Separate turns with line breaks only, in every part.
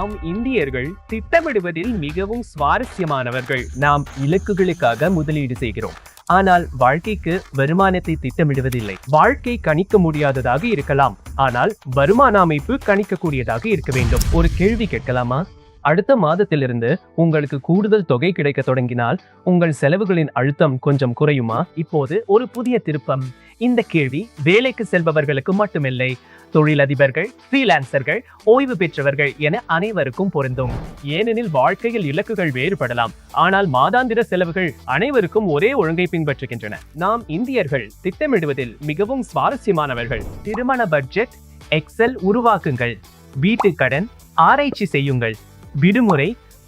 நாம் இந்தியர்கள் திட்டமிடுவதில் மிகவும் சுவாரஸ்யமானவர்கள். நாம் இலக்குகளுக்காக முதலீடு செய்கிறோம், ஆனால் வாழ்க்கைக்கு வருமானத்தை திட்டமிடுவதில்லை. வாழ்க்கை கணிக்க முடியாததாக இருக்கலாம், ஆனால் வருமான அமைப்பு கணிக்கக்கூடியதாக இருக்க வேண்டும். ஒரு கேள்வி கேட்கலாமா? அடுத்த மாதத்திலிருந்து உங்களுக்கு கூடுதல் தொகை கிடைக்க தொடங்கினால் உங்கள் செலவுகளின் அழுத்தம் கொஞ்சம் குறையுமா? இப்போது ஒரு புதிய திருப்பம். இந்த கேள்வி வேலைக்கு செல்பவர்களுக்கு மட்டுமில்லை, தொழிலதிபர்கள், ஃப்ரீலான்சர்கள், ஓய்வு பெற்றவர்கள் என அனைவருக்கும் பொருந்தும். ஏனெனில் வாழ்க்கையில் இலக்குகள் வேறுபடலாம், ஆனால் மாதாந்திர செலவுகள் அனைவருக்கும் ஒரே ஒழுங்கை பின்பற்றுகின்றன. நாம் இந்தியர்கள் திட்டமிடுவதில் மிகவும் சுவாரஸ்யமானவர்கள். திருமண பட்ஜெட் எக்ஸல் உருவாக்குங்கள். வீட்டு கடன் ஆராய்ச்சி செய்யுங்கள். விடுமுறை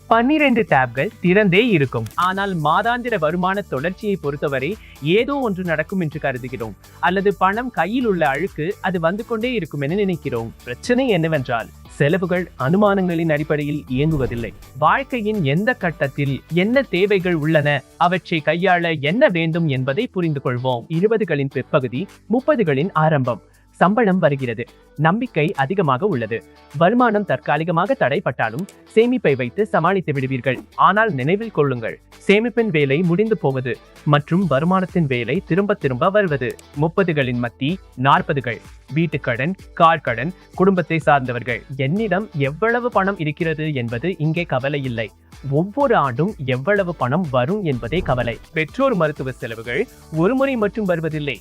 12 டேப்கள் திறந்தே இருக்கும். ஆனால் மாதாந்திர வருமான தொடர்ச்சியை பொறுத்தவரை ஏதோ ஒன்று நடக்கும் என்று கருதுகிறோம், அல்லது பணம் கையில் உள்ள அழுக்கு அது வந்து கொண்டே இருக்கும் என நினைக்கிறோம். பிரச்சனை என்னவென்றால் செலவுகள் அனுமானங்களின் அடிப்படையில் இயங்குவதில்லை. வாழ்க்கையின் எந்த கட்டத்தில் என்ன தேவைகள் உள்ளன, அவற்றை கையாள என்ன வேண்டும் என்பதை புரிந்து கொள்வோம். 20களின் பிற்பகுதி, 30களின் ஆரம்பம். சம்பளம் வருகிறது, நம்பிக்கை அதிகமாக உள்ளது. வருமானம் தற்காலிகமாக தடைப்பட்டாலும் சேமிப்பை வைத்து சமாளித்து விடுவீர்கள். ஆனால் நினைவில் கொள்ளுங்கள், சேமிப்பின் வேலை முடிந்து போவது மற்றும் வருமானத்தின் வேலை திரும்ப திரும்ப வருவது. 30களின் மத்தி, 40கள். வீட்டுக்கடன், கார் கடன், குடும்பத்தை சார்ந்தவர்கள். என்னிடம் எவ்வளவு பணம் இருக்கிறது என்பது இங்கே கவலை இல்லை. ஒவ்வொரு ஆண்டும் எவ்வளவு பணம் வரும் என்பதே கவலை. பெற்றோர் மருத்துவ செலவுகள் ஒருமுறை மட்டும் வருவதில்லை,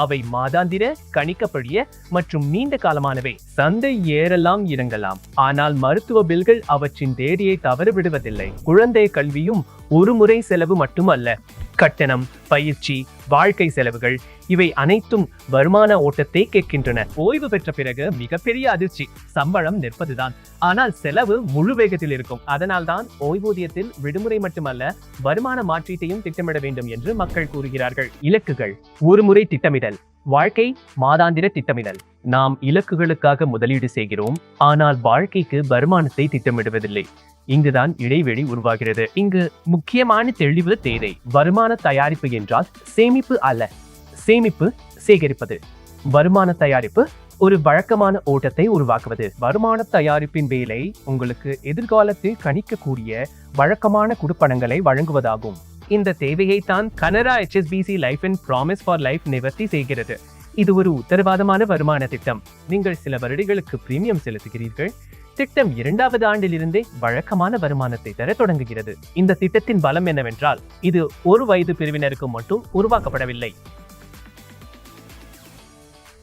அவை மாதாந்திர, கணிக்கப்படிய மற்றும் நீண்ட காலமானவை. சந்தை ஏறலாம் இறங்கலாம், ஆனால் மருத்துவ பில்கள் அவற்றின் தேடியை தவறு விடுவதில்லை. குழந்தை கல்வியும் ஒரு முறை செலவு மட்டுமல்ல. கட்டணம், பயிற்சி, வாழ்க்கை செலவுகள் இவை அனைத்தும் வருமான ஓட்டத்தை கேட்கின்றன. ஓய்வு பெற்ற பிறகு மிகப்பெரிய அதிர்ச்சி, சம்பளம் நிற்பதுதான், ஆனால் செலவு முழு வேகத்தில் இருக்கும். அதனால்தான் ஓய்வூதியத்தில் விடுமுறை மட்டுமல்ல, வருமான மாற்றீட்டையும் திட்டமிட வேண்டும் என்று மக்கள் கூறுகிறார்கள். இலக்குகள் ஒரு முறை திட்டமிடல், வாழ்க்கை மாதாந்திர திட்டமிடல். நாம் இலக்குகளுக்காக முதலீடு செய்கிறோம், ஆனால் வாழ்க்கைக்கு வருமானத்தை திட்டமிடுவதில்லை. இங்குதான் இடைவெளி உருவாகிறது. இங்கு முக்கியமான தெளிவு தேவை. வருமான தயாரிப்பு என்றால் சேமிப்பு அல்ல, சேமிப்பு சேகரிப்பது. வருமான தயாரிப்பு ஒரு வழக்கமான ஓட்டத்தை உருவாக்குவது. வருமான தயாரிப்பின் வேலை உங்களுக்கு எதிர்காலத்தில் கணிக்கக்கூடிய வழக்கமான குடுப்பணங்களை வழங்குவதாகும். இந்த தேவையை தான் Canara HSBC life and promise for life நிவர்த்தி செய்கிறது. இது ஒரு உத்தரவாதமான வருமான திட்டம். நீங்கள் சில வருடங்களுக்கு பிரீமியம் செலுத்துகிறீர்கள். திட்டம் 2வது ஆண்டிலிருந்தே வழக்கமான வருமானத்தை தர தொடங்குகிறது. இந்த திட்டத்தின் பலம் என்னவென்றால் இது ஒரு வயது பிரிவினருக்கு மட்டும் உருவாக்கப்படவில்லை.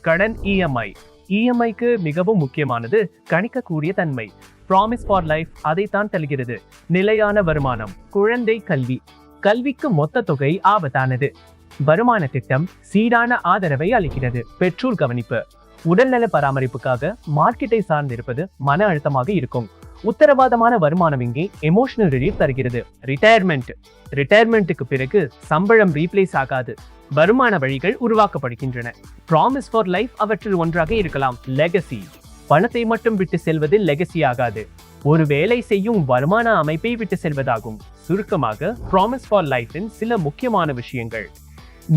கடன் EMI-க்கு மிகவும் முக்கியமானது கணிக்கக்கூடிய தன்மை. ப்ராமிஸ் ஃபார் லைஃப் அதைத்தான் தருகிறது. நிலையான வருமானம். குழந்தை கல்வி. கல்விக்கு மொத்த தொகை ஆபத்தானது. வருமான திட்டம் சீரான ஆதரவை அளிக்கிறது. பெற்றோர் கவனிப்பு. உடல்நல பராமரிப்புக்காக மார்க்கெட்டை சார்ந்திருப்பது மன அழுத்தமாக இருக்கும். உத்தரவாதமான வருமானம் இங்கே எமோஷனல் ரிலீஃப் தருகிறது. ரிட்டையர்மெண்ட்டுக்கு பிறகு சம்பளம் ரீப்ளேஸ் ஆகாது, வருமான வழிகள் உருவாக்கப்படுகின்றன. ப்ராமிஸ் ஃபார் லைஃப் அவற்றில் ஒன்றாக இருக்கலாம். லெகசி. பணத்தை மட்டும் விட்டு செல்வது லெகசி ஆகாது, ஒரு வேலை செய்யும் வருமான அமைப்பை விட்டு செல்வதாகும். சுருக்கமாக ப்ராமிஸ் ஃபார் லைஃபின் சில முக்கியமான விஷயங்கள்: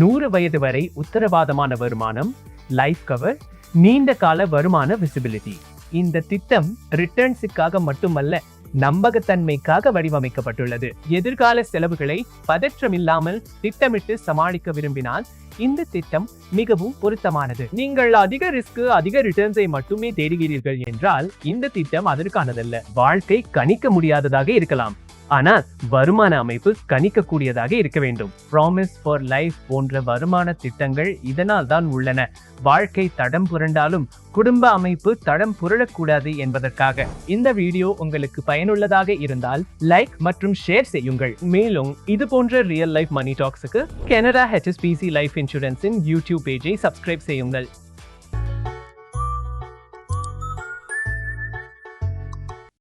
100 வயது வரை உத்தரவாதமான வருமானம், லைஃப் கவர், நீண்ட கால வருமான விசிபிலிட்டி. இந்த திட்டம் ரிட்டர்ன்ஸுக்காக மட்டுமல்ல, நம்பகத்தன்மைக்காக வடிவமைக்கப்பட்டுள்ளது. எதிர்கால செலவுகளை பதற்றமில்லாமல் திட்டமிட்டு சமாளிக்க விரும்பினால் இந்த திட்டம் மிகவும் பொருத்தமானது. நீங்கள் அதிக ரிஸ்க், அதிக ரிட்டர்ன்ஸை மட்டுமே தேடுகிறீர்கள் என்றால் இந்த திட்டம் அதற்கானதல்ல. வாழ்க்கை கணிக்க முடியாததாக இருக்கலாம், ஆனால் வருமான அமைப்பு கணிக்கக்கூடியதாக இருக்க வேண்டும். ப்ராமிஸ் ஃபார் லைஃப் போன்ற வருமான திட்டங்கள் இதனால் தான் உள்ளன. வாழ்க்கை தடம் புரண்டாலும் குடும்ப அமைப்பு தடம் புரளக்கூடாது என்பதற்காக. இந்த வீடியோ உங்களுக்கு பயனுள்ளதாக இருந்தால் லைக் மற்றும் ஷேர் செய்யுங்கள். மேலும் இது போன்ற ரியல் லைஃப் மணி டாக்ஸுக்கு கனரா HSBC லைஃப் இன்சூரன்ஸின் யூடியூப் பேஜை சப்ஸ்கிரைப் செய்யுங்கள்.